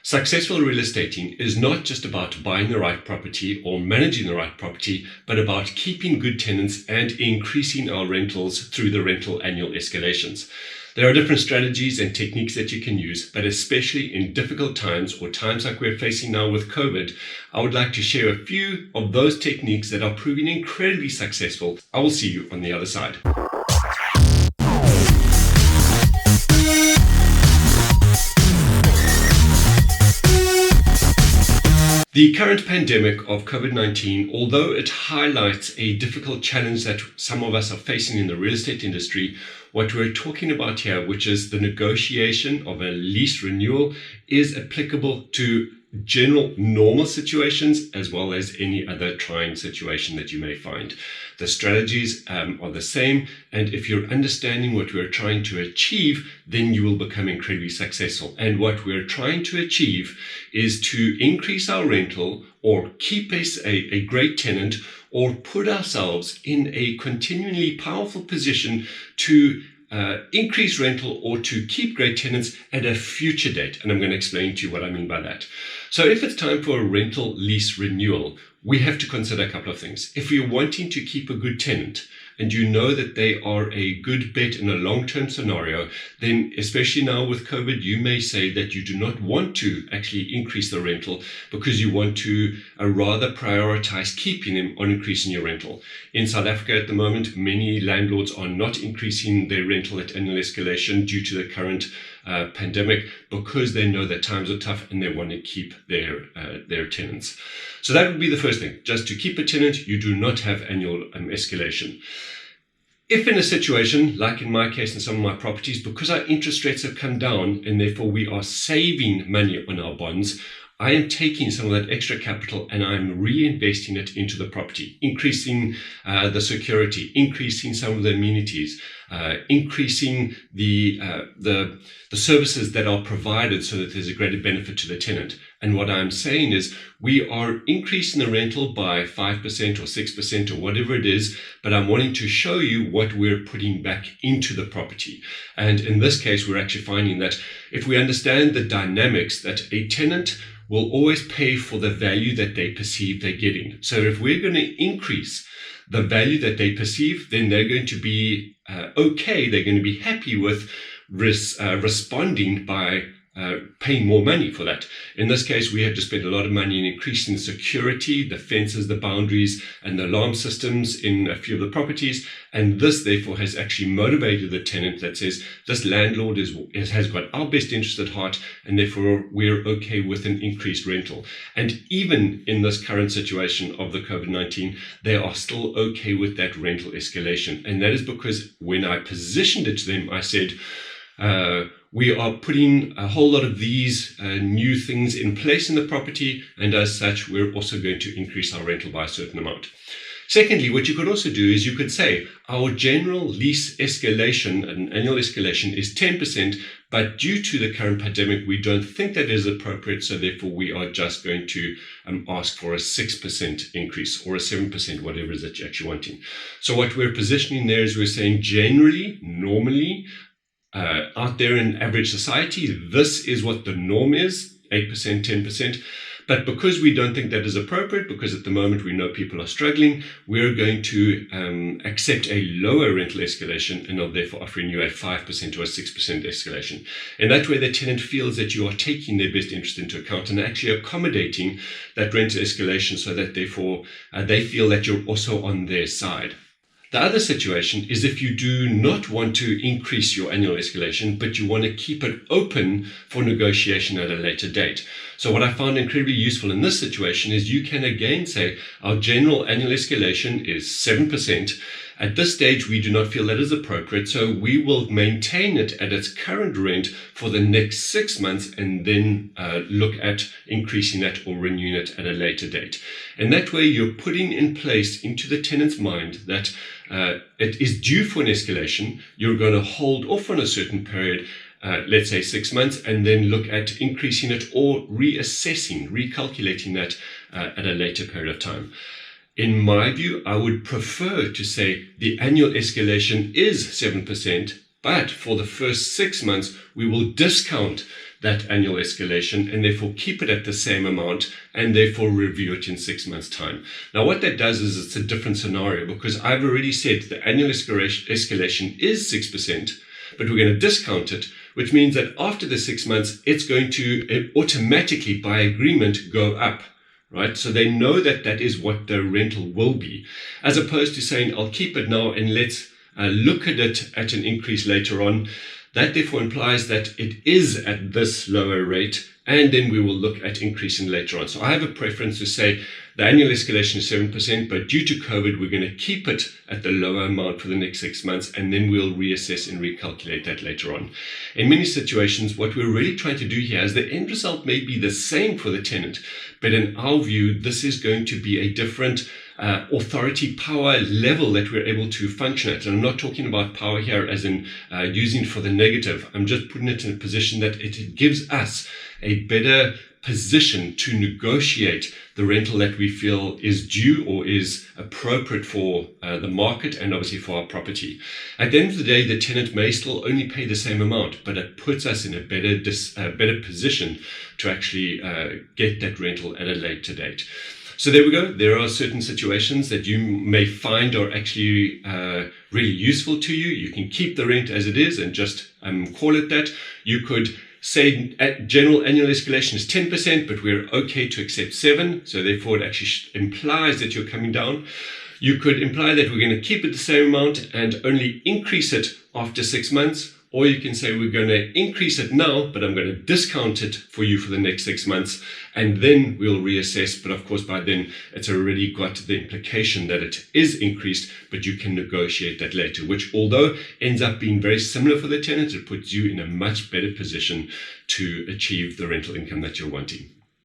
Successful real estating is not just about buying the right property or managing the right property, but about keeping good tenants and increasing our rentals through the rental annual escalations. There are different strategies and techniques that you can use, but especially in difficult times or times like we're facing now with COVID, I would like to share a few of those techniques that are proving incredibly successful. I will see you on the other side. The current pandemic of COVID-19, although it highlights a difficult challenge that some of us are facing in the real estate industry, what we're talking about here, which is the negotiation of a lease renewal, is applicable to general normal situations as well as any other trying situation that you may find. The strategies are the same, and if you're understanding what we're trying to achieve, then you will become incredibly successful. And what we're trying to achieve is to increase our rental or keep us a great tenant or put ourselves in a continually powerful position to increase rental or to keep great tenants at a future date. And I'm going to explain to you what I mean by that. So if it's time for a rental lease renewal, we have to consider a couple of things. If you're wanting to keep a good tenant and you know that they are a good bet in a long-term scenario, then especially now with COVID, you may say that you do not want to actually increase the rental because you want to rather prioritize keeping them on increasing your rental. In South Africa at the moment, many landlords are not increasing their rental at annual escalation due to the current pandemic because they know that times are tough and they want to keep their tenants. So that would be the first thing. Just to keep a tenant, you do not have annual escalation. If in a situation, like in my case and some of my properties, because our interest rates have come down and therefore we are saving money on our bonds, I am taking some of that extra capital and I'm reinvesting it into the property, increasing the security, increasing some of the amenities, increasing the services that are provided so that there's a greater benefit to the tenant. And what I'm saying is we are increasing the rental by 5% or 6% or whatever it is, but I'm wanting to show you what we're putting back into the property. And in this case, we're actually finding that if we understand the dynamics, that a tenant will always pay for the value that they perceive they're getting. So if we're going to increase the value that they perceive, then they're going to be okay. They're going to be happy with responding by paying more money for that. In this case, we had to spend a lot of money in increasing security, the fences, the boundaries, and the alarm systems in a few of the properties. And this, therefore, has actually motivated the tenant that says, this landlord has got our best interest at heart, and therefore we're okay with an increased rental. And even in this current situation of the COVID-19, they are still okay with that rental escalation. And that is because when I positioned it to them, I said, we are putting a whole lot of these new things in place in the property, and as such, we're also going to increase our rental by a certain amount. Secondly, what you could also do is you could say our general lease escalation, an annual escalation, is 10%, but due to the current pandemic, we don't think that is appropriate, so therefore we are just going to ask for a 6% increase or a 7%, whatever it is that you're actually wanting. So what we're positioning there is we're saying generally, normally, out there in average society, this is what the norm is, 8%, 10%. But because we don't think that is appropriate, because at the moment we know people are struggling, we're going to accept a lower rental escalation and are therefore offering you a 5% or a 6% escalation. And that way the tenant feels that you are taking their best interest into account and actually accommodating that rental escalation so that therefore they feel that you're also on their side. The other situation is if you do not want to increase your annual escalation, but you want to keep it open for negotiation at a later date. So what I found incredibly useful in this situation is you can again say our general annual escalation is 7%. At this stage, we do not feel that is appropriate, so we will maintain it at its current rent for the next 6 months and then look at increasing that or renewing it at a later date. And that way you're putting in place into the tenant's mind that it is due for an escalation. You're going to hold off on a certain period, let's say 6 months, and then look at increasing it or reassessing, recalculating that at a later period of time. In my view, I would prefer to say the annual escalation is 7%, but for the first 6 months, we will discount that annual escalation and therefore keep it at the same amount and therefore review it in 6 months' time. Now, what that does is it's a different scenario, because I've already said the annual escalation is 6%, but we're going to discount it, which means that after the 6 months, it's going to automatically, by agreement, go up. Right? So they know that that is what the rental will be, as opposed to saying, I'll keep it now and let's look at it at an increase later on. That therefore implies that it is at this lower rate, and then we will look at increasing later on. So I have a preference to say the annual escalation is 7%, but due to COVID, we're going to keep it at the lower amount for the next 6 months, and then we'll reassess and recalculate that later on. In many situations, what we're really trying to do here is the end result may be the same for the tenant, but in our view, this is going to be a different authority power level that we're able to function at. And I'm not talking about power here as in using for the negative. I'm just putting it in a position that it gives us a better position to negotiate the rental that we feel is due or is appropriate for the market and obviously for our property. At the end of the day, the tenant may still only pay the same amount, but it puts us in a better position to actually get that rental at a later date. So there we go. There are certain situations that you may find are actually really useful to you. You can keep the rent as it is and just call it that. You could say general annual escalation is 10%, but we're okay to accept 7%. So therefore, it actually implies that you're coming down. You could imply that we're going to keep it the same amount and only increase it after 6 months. Or you can say we're going to increase it now, but I'm going to discount it for you for the next 6 months, and then we'll reassess. But of course, by then, it's already got the implication that it is increased, but you can negotiate that later, which although ends up being very similar for the tenant, it puts you in a much better position to achieve the rental income that you're wanting.